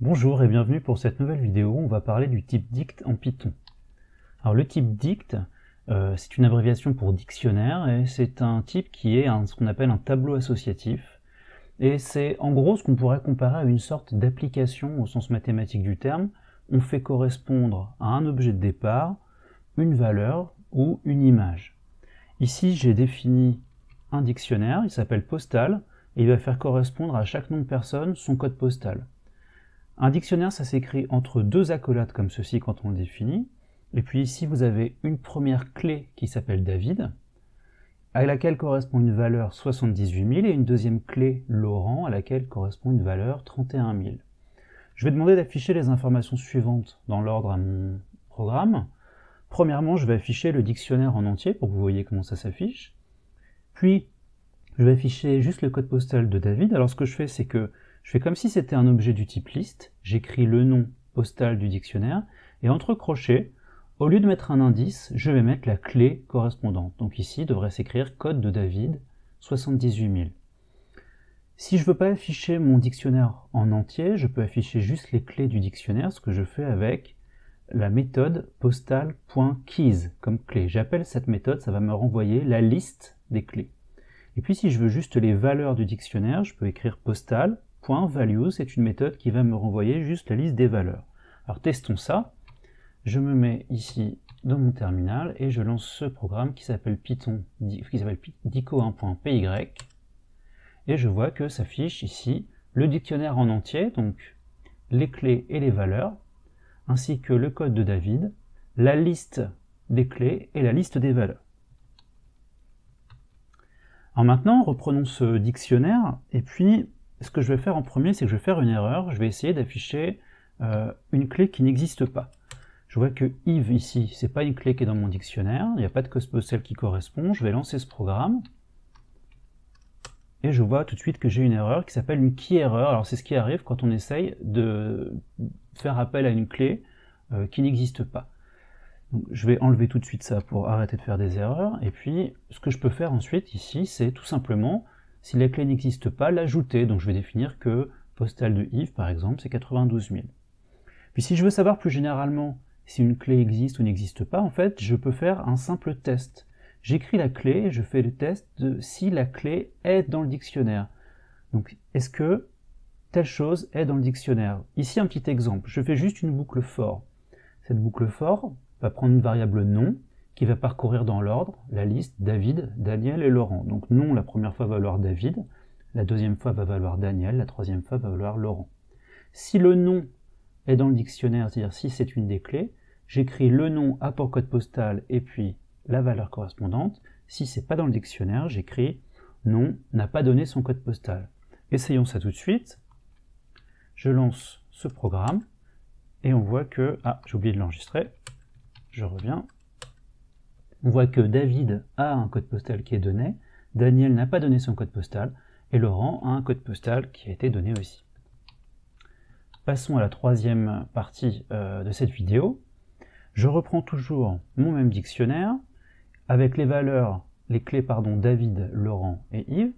Bonjour et bienvenue pour cette nouvelle vidéo. On va parler du type dict en Python. Alors le type dict, c'est une abréviation pour dictionnaire et c'est un type qui est ce qu'on appelle un tableau associatif. Et c'est en gros ce qu'on pourrait comparer à une sorte d'application au sens mathématique du terme. On fait correspondre à un objet de départ une valeur ou une image. Ici j'ai défini un dictionnaire, il s'appelle postal et il va faire correspondre à chaque nom de personne son code postal. Un dictionnaire, ça s'écrit entre deux accolades comme ceci quand on le définit. Et puis ici, vous avez une première clé qui s'appelle David, à laquelle correspond une valeur 78 000, et une deuxième clé Laurent, à laquelle correspond une valeur 31 000. Je vais demander d'afficher les informations suivantes dans l'ordre à mon programme. Premièrement, je vais afficher le dictionnaire en entier pour que vous voyez comment ça s'affiche. Puis, je vais afficher juste le code postal de David. Alors ce que je fais, c'est que je fais comme si c'était un objet du type liste, j'écris le nom postal du dictionnaire, et entre crochets, au lieu de mettre un indice, je vais mettre la clé correspondante. Donc ici, devrait s'écrire code de David 78 000. Si je ne veux pas afficher mon dictionnaire en entier, je peux afficher juste les clés du dictionnaire, ce que je fais avec la méthode postal.keys comme clé. J'appelle cette méthode, ça va me renvoyer la liste des clés. Et puis si je veux juste les valeurs du dictionnaire, je peux écrire postal.values, c'est une méthode qui va me renvoyer juste la liste des valeurs. Alors testons ça. Je me mets ici dans mon terminal et je lance ce programme qui s'appelle dico1.py et je vois que s'affiche ici le dictionnaire en entier, donc les clés et les valeurs, ainsi que le code de David, la liste des clés et la liste des valeurs. Alors maintenant, reprenons ce dictionnaire, et puis ce que je vais faire en premier, c'est que je vais faire une erreur, je vais essayer d'afficher une clé qui n'existe pas. Je vois que Yves ici, c'est pas une clé qui est dans mon dictionnaire, il n'y a pas de code postal qui correspond, je vais lancer ce programme, et je vois tout de suite que j'ai une erreur qui s'appelle une key error. Alors c'est ce qui arrive quand on essaye de faire appel à une clé qui n'existe pas. Donc, je vais enlever tout de suite ça pour arrêter de faire des erreurs, et puis ce que je peux faire ensuite ici, c'est tout simplement, si la clé n'existe pas, l'ajouter. Donc je vais définir que postal de Yves, par exemple, c'est 92 000. Puis si je veux savoir plus généralement si une clé existe ou n'existe pas, en fait, je peux faire un simple test. J'écris la clé et je fais le test de si la clé est dans le dictionnaire. Donc est-ce que telle chose est dans le dictionnaire? Ici un petit exemple, je fais juste une boucle for. Cette boucle for va prendre une variable nom qui va parcourir dans l'ordre la liste David, Daniel et Laurent. Donc nom la première fois va valoir David, la deuxième fois va valoir Daniel, la troisième fois va valoir Laurent. Si le nom est dans le dictionnaire, c'est-à-dire si c'est une des clés, j'écris le nom apport code postal et puis la valeur correspondante. Si c'est pas dans le dictionnaire, j'écris nom n'a pas donné son code postal. Essayons ça tout de suite. Je lance ce programme et on voit que... Ah, j'ai oublié de l'enregistrer. Je reviens. On voit que David a un code postal qui est donné, Daniel n'a pas donné son code postal, et Laurent a un code postal qui a été donné aussi. Passons à la troisième partie de cette vidéo. Je reprends toujours mon même dictionnaire, avec les valeurs, les clés, David, Laurent et Yves.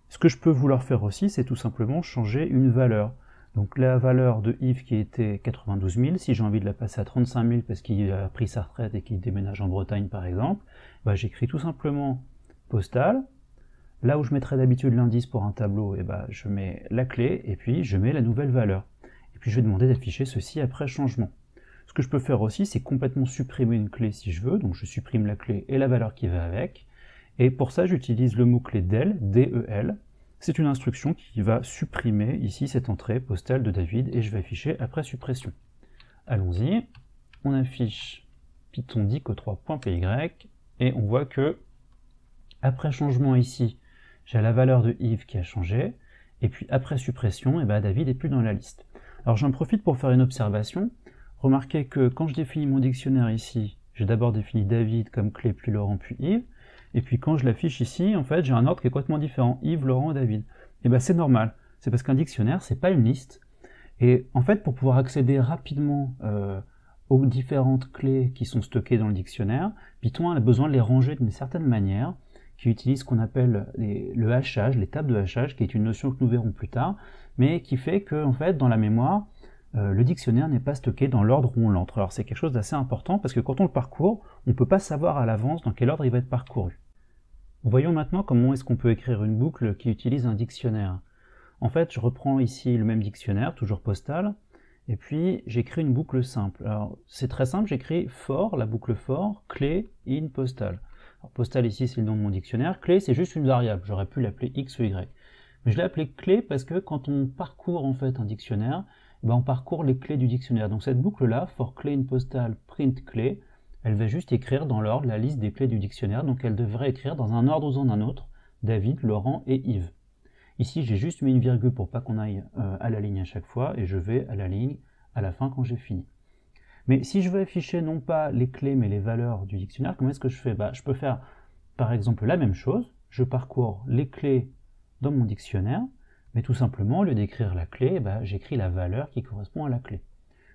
Ce que je peux vouloir faire aussi, c'est tout simplement changer une valeur. Donc la valeur de Yves qui était 92 000, si j'ai envie de la passer à 35 000 parce qu'il a pris sa retraite et qu'il déménage en Bretagne par exemple, bah, j'écris tout simplement postal. Là où je mettrais d'habitude l'indice pour un tableau, et bah, je mets la clé et puis je mets la nouvelle valeur. Et puis je vais demander d'afficher ceci après changement. Ce que je peux faire aussi, c'est complètement supprimer une clé si je veux, donc je supprime la clé et la valeur qui va avec. Et pour ça, j'utilise le mot-clé del, D-E-L. C'est une instruction qui va supprimer ici cette entrée postale de David et je vais afficher après suppression. Allons-y, on affiche python dico3.py et on voit que après changement ici, j'ai la valeur de Yves qui a changé et puis après suppression, et ben David n'est plus dans la liste. Alors j'en profite pour faire une observation. Remarquez que quand je définis mon dictionnaire ici, j'ai d'abord défini David comme clé, puis Laurent, puis Yves. Et puis quand je l'affiche ici, en fait, j'ai un ordre qui est complètement différent. Yves, Laurent, David. Et bien c'est normal. C'est parce qu'un dictionnaire, c'est pas une liste. Et en fait, pour pouvoir accéder rapidement aux différentes clés qui sont stockées dans le dictionnaire, Python a besoin de les ranger d'une certaine manière, qui utilise ce qu'on appelle le hachage, les tables de hachage, qui est une notion que nous verrons plus tard, mais qui fait que, en fait, dans la mémoire, le dictionnaire n'est pas stocké dans l'ordre où on l'entre. Alors c'est quelque chose d'assez important parce que quand on le parcourt, on ne peut pas savoir à l'avance dans quel ordre il va être parcouru. Voyons maintenant comment est-ce qu'on peut écrire une boucle qui utilise un dictionnaire. En fait, je reprends ici le même dictionnaire, toujours postal, et puis j'écris une boucle simple. Alors c'est très simple, j'écris for, la boucle for, clé, in, postal. Alors, postal ici c'est le nom de mon dictionnaire, clé c'est juste une variable, j'aurais pu l'appeler x ou y. Mais je l'ai appelé clé parce que quand on parcourt en fait un dictionnaire, on parcourt les clés du dictionnaire. Donc cette boucle-là, for clé in postal print clé, elle va juste écrire dans l'ordre la liste des clés du dictionnaire, donc elle devrait écrire dans un ordre ou dans un autre, David, Laurent et Yves. Ici j'ai juste mis une virgule pour pas qu'on aille à la ligne à chaque fois, et je vais à la ligne à la fin quand j'ai fini. Mais si je veux afficher non pas les clés mais les valeurs du dictionnaire, comment est-ce que je fais? Je peux faire par exemple la même chose, je parcours les clés dans mon dictionnaire, mais tout simplement, au lieu d'écrire la clé, j'écris la valeur qui correspond à la clé.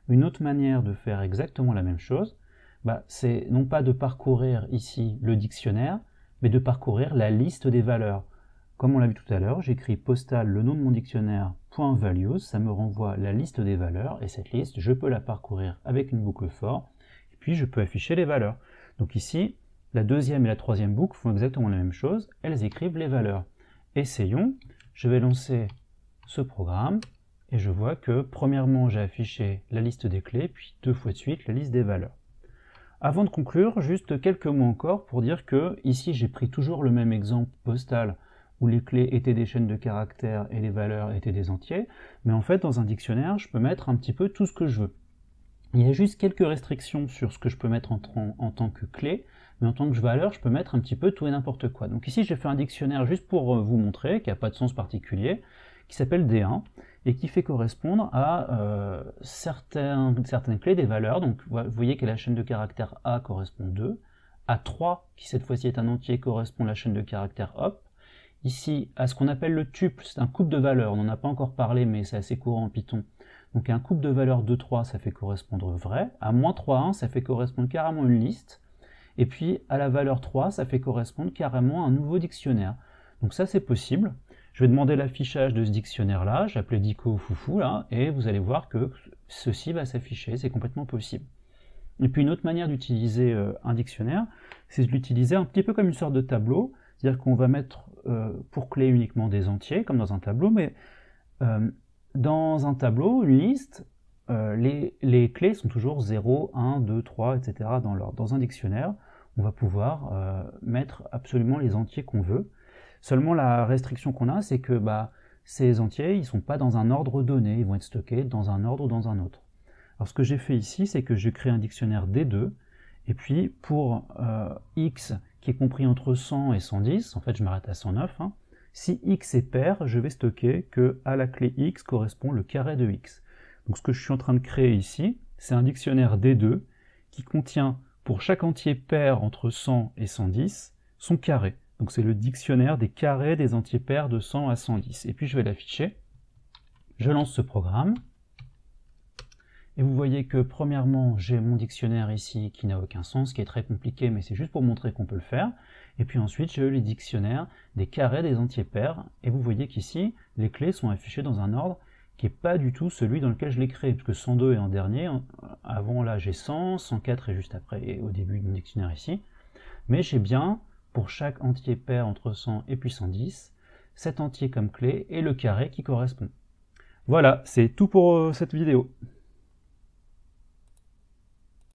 Une autre manière de faire exactement la même chose, c'est non pas de parcourir ici le dictionnaire, mais de parcourir la liste des valeurs. Comme on l'a vu tout à l'heure, j'écris postal le nom de mon dictionnaire .values, ça me renvoie la liste des valeurs, et cette liste, je peux la parcourir avec une boucle for, et puis je peux afficher les valeurs. Donc ici, la deuxième et la troisième boucle font exactement la même chose, elles écrivent les valeurs. Essayons, je vais lancer ce programme, et je vois que premièrement j'ai affiché la liste des clés, puis deux fois de suite la liste des valeurs. Avant de conclure, juste quelques mots encore pour dire que ici j'ai pris toujours le même exemple postal où les clés étaient des chaînes de caractères et les valeurs étaient des entiers, mais en fait dans un dictionnaire je peux mettre un petit peu tout ce que je veux. Il y a juste quelques restrictions sur ce que je peux mettre en tant que clé, mais en tant que valeur, je peux mettre un petit peu tout et n'importe quoi. Donc ici, j'ai fait un dictionnaire juste pour vous montrer, qui n'a pas de sens particulier, qui s'appelle D1, et qui fait correspondre à certaines clés des valeurs. Donc vous voyez que la chaîne de caractères A correspond 2, A3, qui cette fois-ci est un entier, correspond à la chaîne de caractères hop. Ici, à ce qu'on appelle le tuple, c'est un couple de valeurs, on n'en a pas encore parlé, mais c'est assez courant en Python. Donc un couple de valeurs 2, 3, ça fait correspondre vrai. À moins 3, 1, ça fait correspondre carrément une liste. Et puis à la valeur 3, ça fait correspondre carrément un nouveau dictionnaire. Donc ça c'est possible. Je vais demander l'affichage de ce dictionnaire-là, j'ai appelé dico foufou là, et vous allez voir que ceci va s'afficher, c'est complètement possible. Et puis une autre manière d'utiliser un dictionnaire, c'est de l'utiliser un petit peu comme une sorte de tableau, c'est-à-dire qu'on va mettre pour clé uniquement des entiers, comme dans un tableau, mais dans un tableau, une liste, les clés sont toujours 0, 1, 2, 3, etc. dans l'ordre. Dans un dictionnaire, on va pouvoir mettre absolument les entiers qu'on veut. Seulement la restriction qu'on a, c'est que ces entiers, ils ne sont pas dans un ordre donné, ils vont être stockés dans un ordre ou dans un autre. Alors ce que j'ai fait ici, c'est que j'ai créé un dictionnaire D2, et puis pour x qui est compris entre 100 et 110, en fait je m'arrête à 109, si x est pair, je vais stocker que à la clé x correspond le carré de x. Donc ce que je suis en train de créer ici, c'est un dictionnaire D2 qui contient pour chaque entier pair entre 100 et 110 son carré. Donc c'est le dictionnaire des carrés des entiers pairs de 100 à 110. Et puis je vais l'afficher. Je lance ce programme. Et vous voyez que premièrement, j'ai mon dictionnaire ici qui n'a aucun sens, qui est très compliqué, mais c'est juste pour montrer qu'on peut le faire. Et puis ensuite, j'ai les dictionnaires des carrés des entiers pairs. Et vous voyez qu'ici, les clés sont affichées dans un ordre qui n'est pas du tout celui dans lequel je l'ai créé, puisque 102 est en dernier. Avant, là, j'ai 100, 104 est juste après, et au début de mon dictionnaire ici. Mais j'ai bien, pour chaque entier pair entre 100 et puis 110, cet entier comme clé et le carré qui correspond. Voilà, c'est tout pour cette vidéo.